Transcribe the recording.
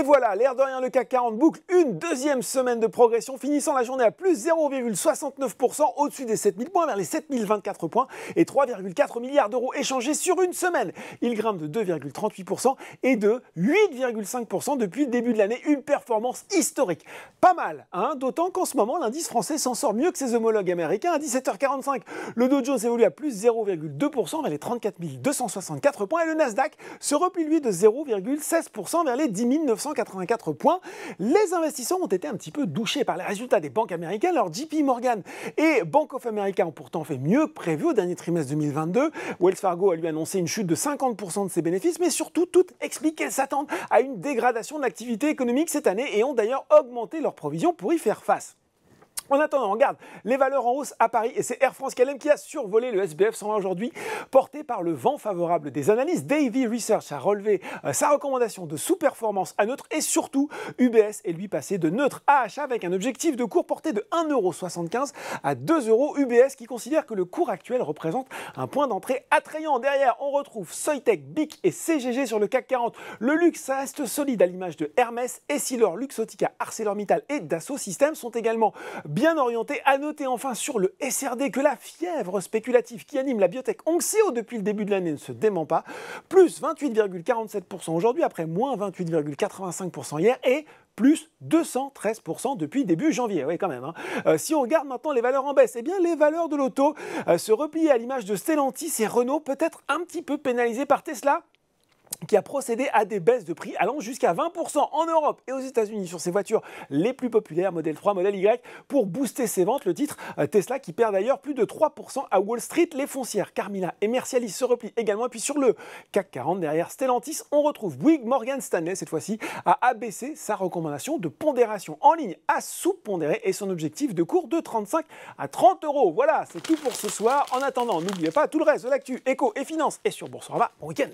Et voilà, l'air de rien, le CAC 40 boucle une deuxième semaine de progression, finissant la journée à plus 0,69% au-dessus des 7000 points, vers les 7024 points et 3,4 milliards d'euros échangés sur une semaine. Il grimpe de 2,38% et de 8,5% depuis le début de l'année, une performance historique. Pas mal, hein, d'autant qu'en ce moment, l'indice français s'en sort mieux que ses homologues américains. À 17h45, le Dow Jones évolue à plus 0,2% vers les 34 264 points et le Nasdaq se replie lui de 0,16% vers les 10 984 points. Les investisseurs ont été un petit peu douchés par les résultats des banques américaines. Alors JP Morgan et Bank of America ont pourtant fait mieux que prévu au dernier trimestre 2022. Wells Fargo a lui annoncé une chute de 50% de ses bénéfices, mais surtout, toutes expliquent qu'elles s'attendent à une dégradation de l'activité économique cette année et ont d'ailleurs augmenté leurs provisions pour y faire face. En attendant, on regarde les valeurs en hausse à Paris et c'est Air France-KLM qui a survolé le SBF 120 aujourd'hui, porté par le vent favorable des analystes. Davy Research a relevé sa recommandation de sous-performance à neutre et surtout UBS est lui passé de neutre à achat avec un objectif de cours porté de 1,75 € à 2 €. UBS qui considère que le cours actuel représente un point d'entrée attrayant. Derrière, on retrouve Soitec, BIC et CGG sur le CAC 40. Le luxe reste solide à l'image de Hermès, Essilor, Luxottica, ArcelorMittal et Dassault Systèmes sont également bien orienté. À noter enfin sur le SRD que la fièvre spéculative qui anime la biotech Onxeo depuis le début de l'année ne se dément pas. Plus 28,47% aujourd'hui après moins 28,85% hier et plus 213% depuis début janvier. Oui, quand même. Hein. Si on regarde maintenant les valeurs en baisse, eh bien les valeurs de l'auto se replient à l'image de Stellantis et Renault, peut-être un petit peu pénalisés par Tesla, qui a procédé à des baisses de prix allant jusqu'à 20% en Europe et aux États-Unis sur ses voitures les plus populaires, modèle 3, modèle Y, pour booster ses ventes. Le titre Tesla qui perd d'ailleurs plus de 3% à Wall Street. Les foncières Carmila et Mercialys se replient également. Et puis sur le CAC 40, derrière Stellantis, on retrouve Bouygues. Morgan Stanley, cette fois-ci, a abaissé sa recommandation de pondération en ligne à sous-pondérer et son objectif de cours de 35 à 30 €. Voilà, c'est tout pour ce soir. En attendant, n'oubliez pas tout le reste de l'actu éco et finance et sur Boursorama. Bon week-end.